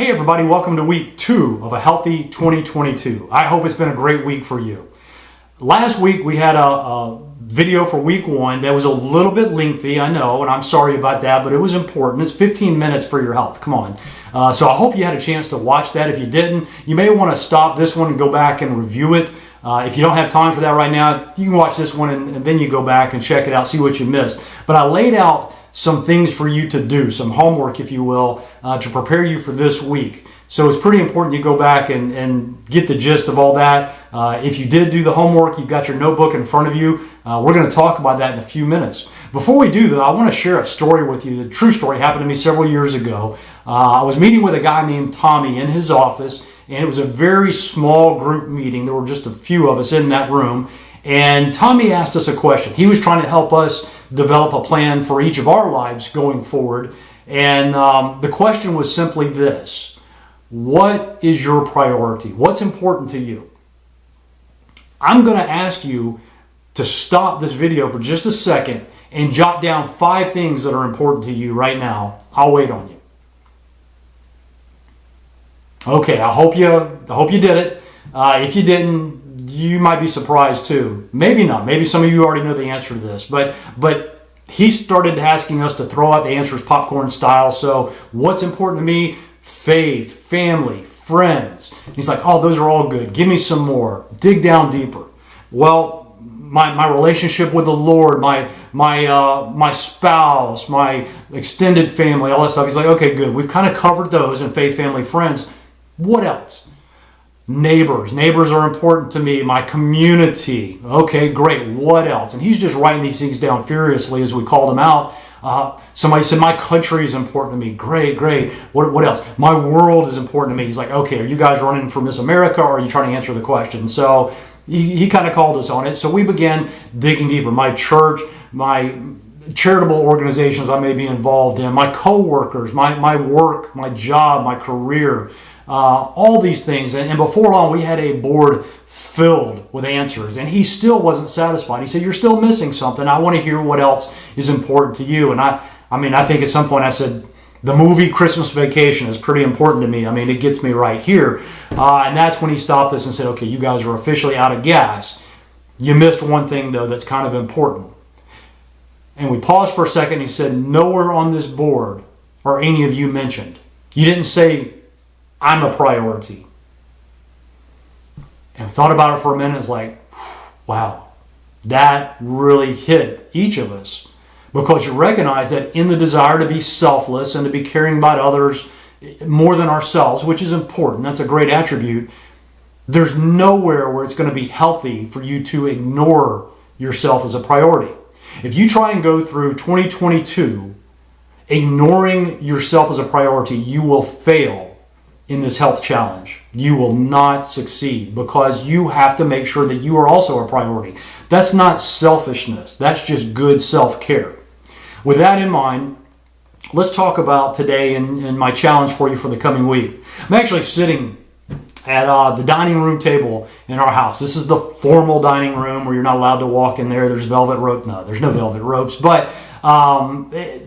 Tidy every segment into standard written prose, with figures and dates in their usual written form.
Hey everybody, welcome to week 2 of a healthy 2022. I hope it's been a great week for you. Last week we had a video for week 1 that was a little bit lengthy, I know, and I'm sorry about that, but it was important. It's 15 minutes for your health, come on. So I hope you had a chance to watch that. If you didn't, you may want to stop this one and go back and review it. If you don't have time for that right now, you can watch this one and then you go back and check it out, see what you missed. But I laid out some things for you to do, some homework, if you will, to prepare you for this week. So it's pretty important you go back and get the gist of all that. If you did do the homework, you've got your notebook in front of you. We're going to talk about that in a few minutes. Before we do, though, I want to share a story with you. The true story happened to me several years ago. I was meeting with a guy named Tommy in his office, and it was a very small group meeting. There were just a few of us in that room. And Tommy asked us a question. He was trying to help us develop a plan for each of our lives going forward. And the question was simply this: what is your priority? What's important to you? I'm going to ask you to stop this video for just a second and jot down 5 things that are important to you right now. I'll wait on you. Okay, I hope you did it. If you didn't, you might be surprised too. Maybe not. Maybe some of you already know the answer to this. But he started asking us to throw out the answers popcorn style. So what's important to me? Faith, family, friends. He's like, oh, those are all good. Give me some more. Dig down deeper. Well, my relationship with the Lord, my spouse, my extended family, all that stuff. He's like, okay, good. We've kind of covered those in faith, family, friends. What else? Neighbors are important to me. My community. Okay, great. What else? And he's just writing these things down furiously as we called him out. Somebody said, my country is important to me. Great. What else? My world is important to me. He's like, okay, are you guys running for Miss America, or are you trying to answer the question? So he kind of called us on it. So we began digging deeper. My church, my charitable organizations I may be involved in, my co-workers, my work, my job, my career, all these things. And before long, we had a board filled with answers, and he still wasn't satisfied. He said, you're still missing something. I want to hear what else is important to you. And I think at some point I said, the movie Christmas Vacation is pretty important to me. I mean, it gets me right here. And that's when he stopped us and said, okay, you guys are officially out of gas. You missed one thing, though, that's kind of important. And we paused for a second, and he said, nowhere on this board are any of you mentioned. You didn't say, I'm a priority. And thought about it for a minute. It's like, wow, that really hit each of us. Because you recognize that in the desire to be selfless and to be caring about others more than ourselves, which is important, that's a great attribute, there's nowhere where it's going to be healthy for you to ignore yourself as a priority. If you try and go through 2022 ignoring yourself as a priority, you will fail in this health challenge. You will not succeed, because you have to make sure that you are also a priority. That's not selfishness. That's just good self-care. With that in mind, let's talk about today and my challenge for you for the coming week. I'm actually sitting at the dining room table in our house. This is the formal dining room where you're not allowed to walk in there. There's velvet rope. No, there's no velvet ropes. But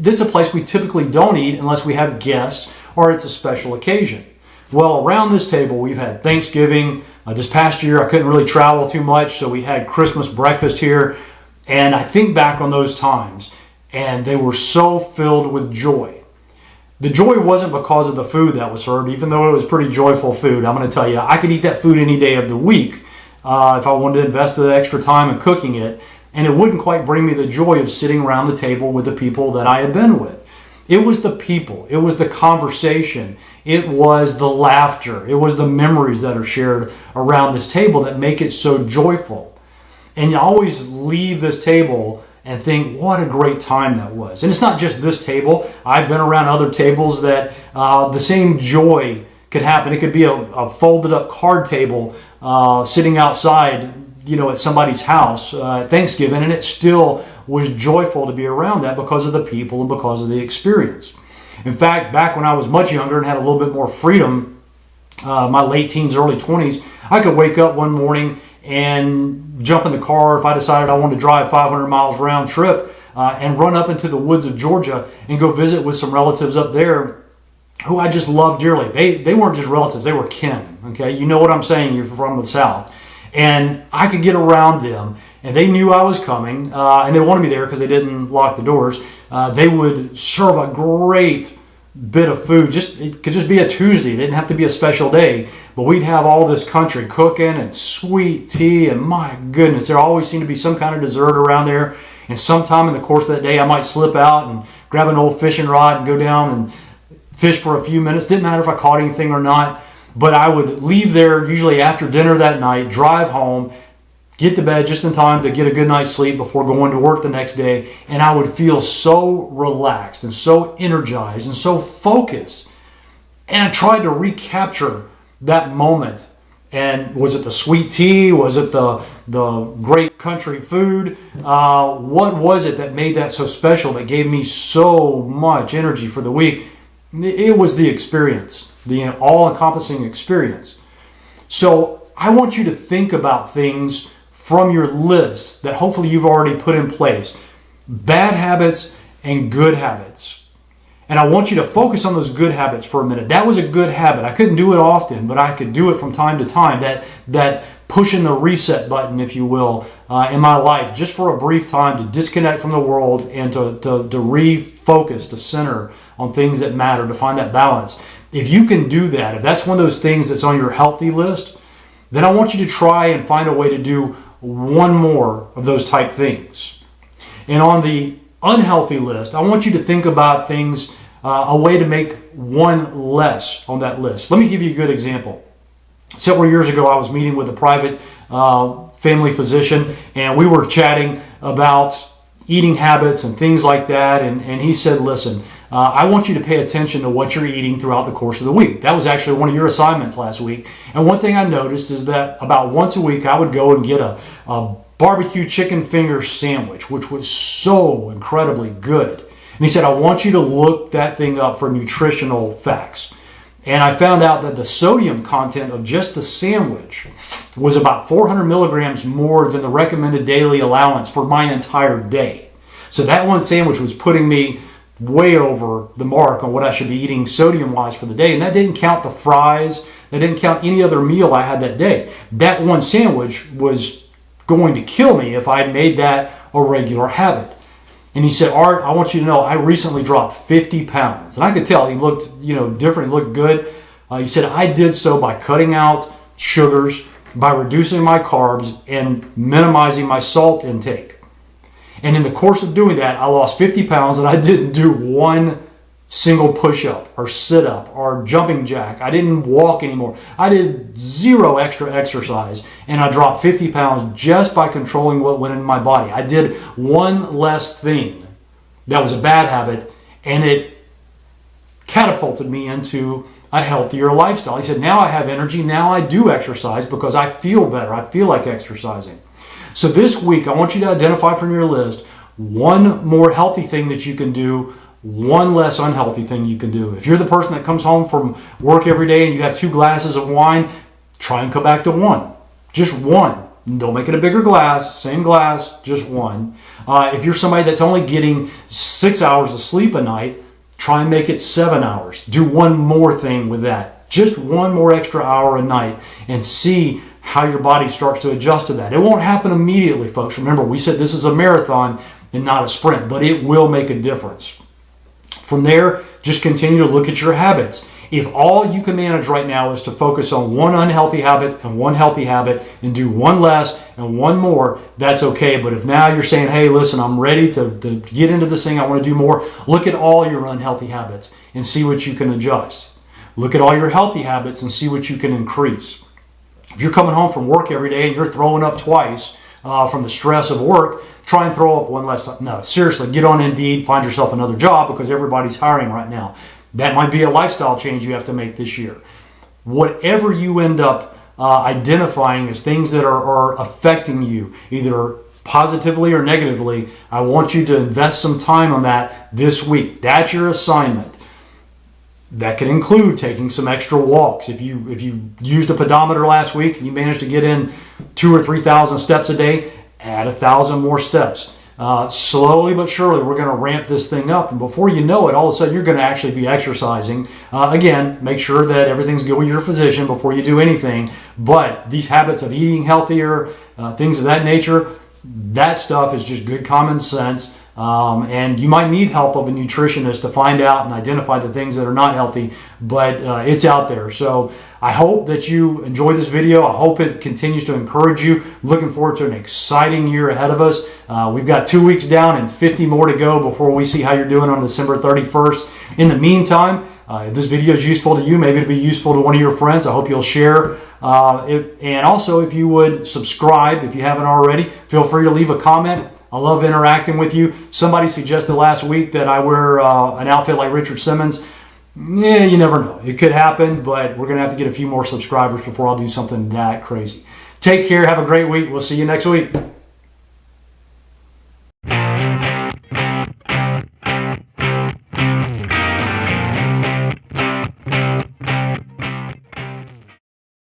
this is a place we typically don't eat unless we have guests or it's a special occasion. Well, around this table, we've had Thanksgiving. This past year, I couldn't really travel too much, so we had Christmas breakfast here. And I think back on those times, and they were so filled with joy. The joy wasn't because of the food that was served, even though it was pretty joyful food. I'm going to tell you, I could eat that food any day of the week if I wanted to invest the extra time in cooking it, and it wouldn't quite bring me the joy of sitting around the table with the people that I had been with. It was the people, it was the conversation, it was the laughter, it was the memories that are shared around this table that make it so joyful. And you always leave this table and think, what a great time that was. And it's not just this table. I've been around other tables that the same joy could happen. It could be a folded up card table sitting outside, at somebody's house at Thanksgiving, and it still was joyful to be around that because of the people and because of the experience. In fact, back when I was much younger and had a little bit more freedom, my late teens, early 20s, I could wake up one morning and jump in the car if I decided I wanted to drive 500 miles round trip and run up into the woods of Georgia and go visit with some relatives up there who I just loved dearly. They weren't just relatives, they were kin. Okay, you know what I'm saying, you're from the South. And I could get around them, and they knew I was coming, and they wanted me there because they didn't lock the doors. They would serve a great bit of food. It could just be a Tuesday. It didn't have to be a special day, but we'd have all this country cooking and sweet tea, and my goodness, there always seemed to be some kind of dessert around there. And sometime in the course of that day, I might slip out and grab an old fishing rod and go down and fish for a few minutes. Didn't matter if I caught anything or not, but I would leave there usually after dinner that night, drive home, get to bed just in time to get a good night's sleep before going to work the next day, and I would feel so relaxed and so energized and so focused. And I tried to recapture that moment. And was it the sweet tea? Was it the great country food? What was it that made that so special, that gave me so much energy for the week? It was the experience, the all-encompassing experience. So I want you to think about things from your list that hopefully you've already put in place. Bad habits and good habits. And I want you to focus on those good habits for a minute. That was a good habit. I couldn't do it often, but I could do it from time to time. That pushing the reset button, if you will, in my life, just for a brief time to disconnect from the world and to refocus, to center on things that matter, to find that balance. If you can do that, if that's one of those things that's on your healthy list, then I want you to try and find a way to do one more of those type things. And on the unhealthy list, I want you to think about things, a way to make one less on that list. Let me give you a good example. Several years ago, I was meeting with a private family physician, and we were chatting about eating habits and things like that. And he said, listen, I want you to pay attention to what you're eating throughout the course of the week. That was actually one of your assignments last week. And one thing I noticed is that about once a week, I would go and get a barbecue chicken finger sandwich, which was so incredibly good. And he said, I want you to look that thing up for nutritional facts. And I found out that the sodium content of just the sandwich was about 400 milligrams more than the recommended daily allowance for my entire day. So that one sandwich was putting me way over the mark on what I should be eating sodium-wise for the day. And that didn't count the fries. That didn't count any other meal I had that day. That one sandwich was going to kill me if I made that a regular habit. And he said, Art, I want you to know I recently dropped 50 pounds. And I could tell he looked, different, he looked good. He said, I did so by cutting out sugars, by reducing my carbs, and minimizing my salt intake. And in the course of doing that, I lost 50 pounds, and I didn't do one single push-up or sit-up or jumping jack. I didn't walk anymore. I did zero extra exercise, and I dropped 50 pounds just by controlling what went in my body. I did one less thing that was a bad habit, and it catapulted me into a healthier lifestyle. He said, now I have energy. Now I do exercise because I feel better. I feel like exercising. So this week, I want you to identify from your list one more healthy thing that you can do, one less unhealthy thing you can do. If you're the person that comes home from work every day and you have 2 glasses of wine, try and come back to one. Just one. Don't make it a bigger glass, same glass, just one. If you're somebody that's only getting 6 hours of sleep a night, try and make it 7 hours. Do one more thing with that. Just one more extra hour a night and see how your body starts to adjust to that. It won't happen immediately, folks. Remember, we said this is a marathon and not a sprint, but it will make a difference. From there, just continue to look at your habits. If all you can manage right now is to focus on one unhealthy habit and one healthy habit and do one less and one more, that's okay. But if now you're saying, hey, listen, I'm ready to get into this thing, I want to do more, look at all your unhealthy habits and see what you can adjust. Look at all your healthy habits and see what you can increase. If you're coming home from work every day and you're throwing up twice from the stress of work, try and throw up one less time. No, seriously, get on Indeed, find yourself another job because everybody's hiring right now. That might be a lifestyle change you have to make this year. Whatever you end up identifying as things that are affecting you, either positively or negatively, I want you to invest some time on that this week. That's your assignment. That can include taking some extra walks. If you used a pedometer last week and you managed to get in 2,000 or 3,000 steps a day, add 1,000 more steps. slowly but surely, we're going to ramp this thing up. And before you know it, all of a sudden, you're going to actually be exercising. Again, make sure that everything's good with your physician before you do anything. But these habits of eating healthier, things of that nature, that stuff is just good common sense. And you might need help of a nutritionist to find out and identify the things that are not healthy, but it's out there. So I hope that you enjoy this video. I hope it continues to encourage you. Looking forward to an exciting year ahead of us. We've got 2 weeks down and 50 more to go before we see how you're doing on December 31st. In the meantime, if this video is useful to you, maybe it'll be useful to one of your friends. I hope you'll share. And also, if you would subscribe, if you haven't already, feel free to leave a comment. I love interacting with you. Somebody suggested last week that I wear an outfit like Richard Simmons. Yeah, you never know. It could happen, but we're going to have to get a few more subscribers before I'll do something that crazy. Take care. Have a great week. We'll see you next week.